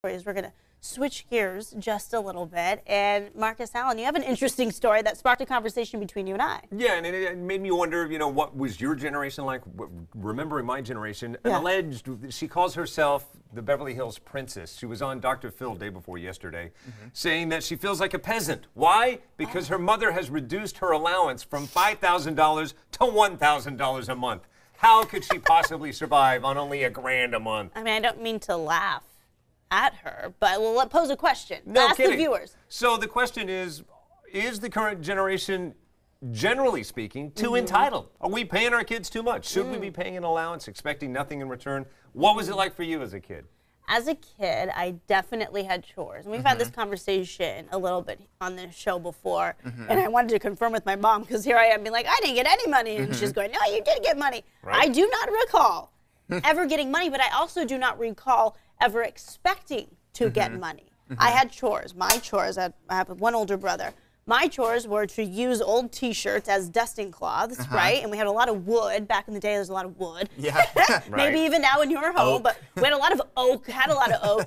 stories. We're going to switch gears just a little bit. And Marcus Allen, you have an interesting story that sparked a conversation between you and I. Yeah, and it made me wonder, you know, what was your generation like? Remembering my generation, an alleged, she calls herself the Beverly Hills princess. She was on Dr. Phil day before yesterday, saying that she feels like a peasant. Why? Because her mother has reduced her allowance from $5,000 to $1,000 a month. How could she possibly survive on only $1,000 a month? I mean, I don't mean to laugh at her, but we'll pose a question. No Ask kidding. the viewers. So the question is the current generation, generally speaking, too entitled? Are we paying our kids too much? Should we be paying an allowance, expecting nothing in return? What was it like for you as a kid? As a kid, I definitely had chores. And we've had this conversation a little bit on this show before. And I wanted to confirm with my mom, because here I am being like, I didn't get any money. And she's going, no, you did get money. Right. I do not recall ever getting money, but I also do not recall ever expecting to get money. I had chores. My chores, I have one older brother. My chores were to use old T-shirts as dusting cloths, right? And we had a lot of wood. Back in the day, there was a lot of wood. Yeah. Maybe even now in your home, but we had a lot of oak,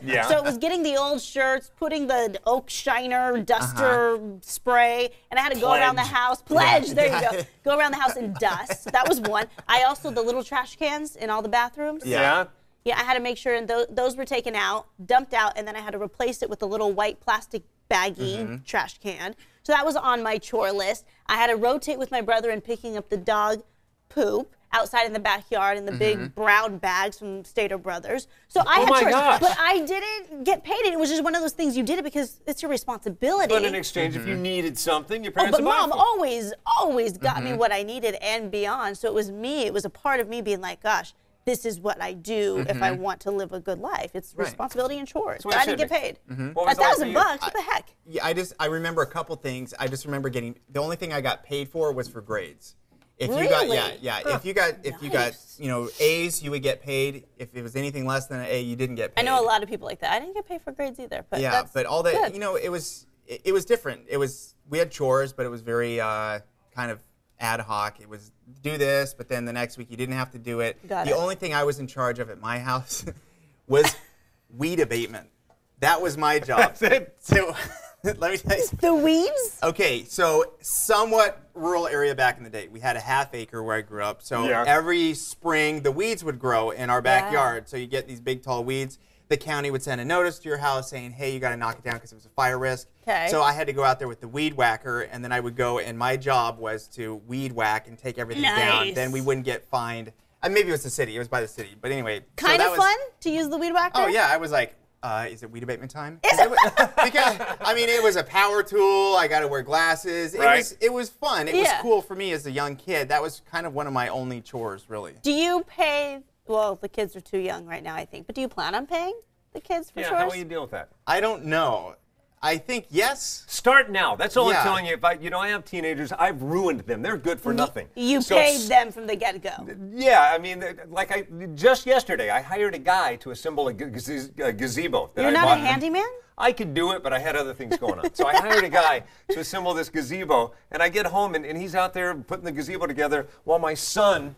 Yeah. So it was getting the old shirts, putting the oak shiner, duster spray, and I had to go around the house. Pledge, there you go. Go around the house and dust. That was one. I also, the little trash cans in all the bathrooms. Yeah. Yeah, I had to make sure and those were taken out, dumped out, and then I had to replace it with a little white plastic baggy trash can. So that was on my chore list. I had to rotate with my brother in picking up the dog poop outside in the backyard in the big brown bags from Stater Brothers. So I had chores, but I didn't get paid. It was just one of those things, you did it because it's your responsibility. But in exchange, if you needed something, your parents but would buy Mom it for always got me what I needed and beyond. So it was me. It was a part of me being like, gosh, this is what I do if I want to live a good life. It's responsibility and chores. But I didn't get paid. $1,000 bucks, what the heck? Yeah, I remember a couple things. I just remember getting, the only thing I got paid for was for grades. If you got, if you got, you know, A's, you would get paid. If it was anything less than an A, you didn't get paid. I know a lot of people like that. I didn't get paid for grades either. But yeah, but all that, you know, it was different. We had chores, but it was very kind of ad hoc. It was do this, but then the next week you didn't have to do it. The only thing I was in charge of at my house was weed abatement. That was my job. That's it. So let me tell you. The weeds? Okay, so somewhat rural area back in the day. We had a half acre where I grew up. So every spring the weeds would grow in our backyard. So you get these big tall weeds. The county would send a notice to your house saying, hey, you got to knock it down because it was a fire risk. So I had to go out there with the weed whacker, and then I would go, and my job was to weed whack and take everything down. Then we wouldn't get fined. Maybe it was the city. It was by the city. But anyway. Kind of fun to use the weed whacker? Oh, yeah. I was like, is it weed abatement time? Because, I mean, it was a power tool. I got to wear glasses. It was fun. It was cool for me as a young kid. That was kind of one of my only chores, really. Do you pay... Well, the kids are too young right now, I think. But do you plan on paying the kids for chores? How will you deal with that? I don't know. I think yes. Start now. That's all I'm telling you. If I have teenagers, I've ruined them. They're good for nothing. You paid them from the get-go. Yeah, I mean, just yesterday, I hired a guy to assemble a gazebo. You're not a handyman? I could do it, but I had other things going on. So I hired a guy to assemble this gazebo, and I get home, and he's out there putting the gazebo together while my son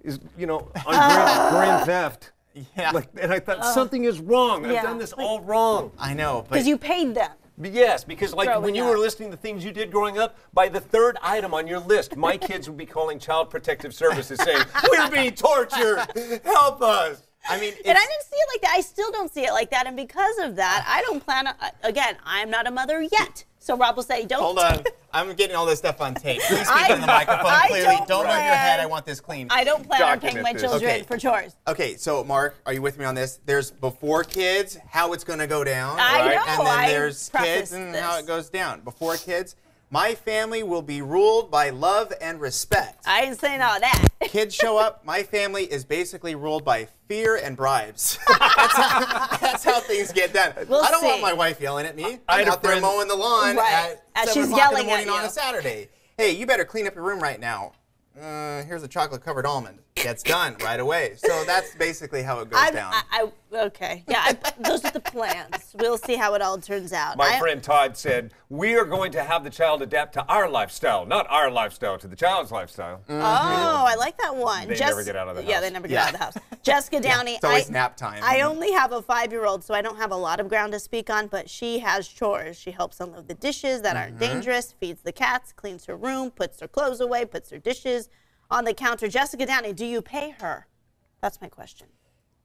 is, you know, on grand theft. Yeah. And I thought, something is wrong. I've done this all wrong. I know. Because you paid them. Yes, because when you were listing the things you did growing up, by the third item on your list, my kids would be calling Child Protective Services saying, we're being tortured. Help us. I mean, and I didn't see it like that. I still don't see it like that. And because of that, I don't plan on, again, I'm not a mother yet. So Rob will say, don't. Hold on. I'm getting all this stuff on tape. Please speak in the microphone clearly. Don't move your head. I want this clean. I don't plan on paying my children for chores. Okay, so Mark, are you with me on this? There's before kids, how it's going to go down. I know. And then there's kids and how it goes down. Before kids, my family will be ruled by love and respect. I ain't saying all that. Kids show up, my family is basically ruled by fear and bribes. That's how things get done. I don't want my wife yelling at me. I'm out there mowing the lawn at 7 o'clock in the morning on a Saturday. Hey, you better clean up your room right now. Here's a chocolate-covered almond. Gets done right away. So that's basically how it goes down. Okay. Yeah, those are the plans. we'll see how it all turns out. My friend Todd said, we are going to have the child adapt to our lifestyle, not our lifestyle to the child's lifestyle. Oh, I like that one. They never get out of the house. Yeah, they never get out of the house. Jessica Downey. It's always nap time. I only have a 5-year-old, so I don't have a lot of ground to speak on, but she has chores. She helps unload the dishes that aren't dangerous, feeds the cats, cleans her room, puts her clothes away, puts her dishes on the counter. Jessica Downey, do you pay her? That's my question.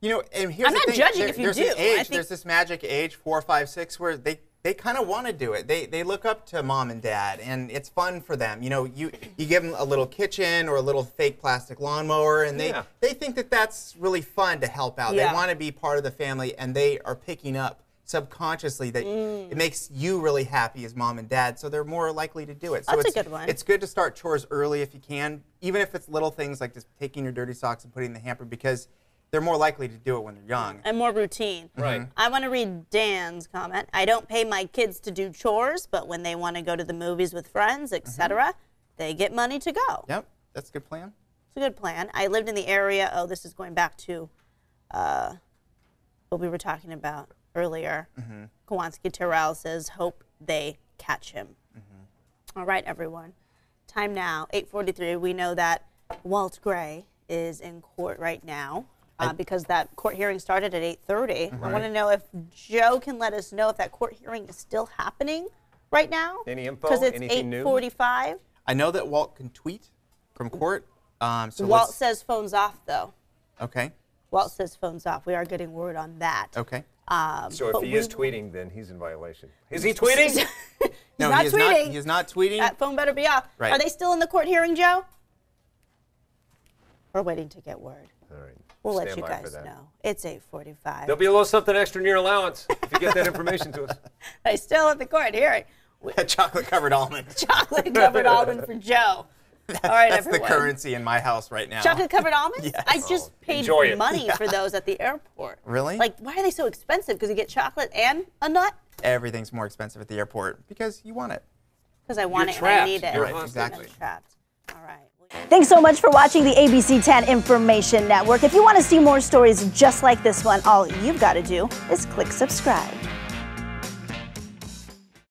You know, and here's I'm the not thing. judging if you do. There's this magic age, 4, 5, 6, where they kind of want to do it. They look up to mom and dad, and it's fun for them. You know, you give them a little kitchen or a little fake plastic lawnmower, and they think that that's really fun to help out. Yeah. They want to be part of the family, and they are picking up subconsciously that it makes you really happy as mom and dad, so they're more likely to do it. So That's a good one. It's good to start chores early if you can, even if it's little things like just taking your dirty socks and putting in the hamper, because they're more likely to do it when they're young. And more routine. Right. I want to read Dan's comment. I don't pay my kids to do chores, but when they want to go to the movies with friends, etc., they get money to go. Yep, that's a good plan. It's a good plan. I lived in the area. Oh, this is going back to what we were talking about earlier. Kowalski Terrell says, hope they catch him. All right, everyone. Time now, 8:43. We know that Walt Gray is in court right now. Because that court hearing started at 8:30. I want to know if Joe can let us know if that court hearing is still happening right now. Any info? Because it's Anything new? 8:45. I know that Walt can tweet from court. So Walt says phones off, though. Okay. Walt says phones off. We are getting word on that. Okay. So if he is tweeting, then he's in violation. Is he tweeting? No, not he is tweeting. not. He is not tweeting. That phone better be off. Right. Are they still in the court hearing, Joe? We're waiting to get word. All right. We'll let Stand you by for guys that. know. It's 8:45. There'll be a little something extra in your allowance if you get that information to us. They still at the court hearing. A chocolate-covered almond. Chocolate-covered almond for Joe. All right, That's everyone. the currency in my house right now. Chocolate-covered almonds? Yes. I just paid enjoy it. money for those at the airport. Really? Like, why are they so expensive? Because you get chocolate and a nut? Everything's more expensive at the airport because you want it. Because I want You're it trapped. and I need it. You're Right, exactly. I'm trapped. All right. Thanks so much for watching the ABC 10 Information Network. If you want to see more stories just like this one, all you've got to do is click subscribe.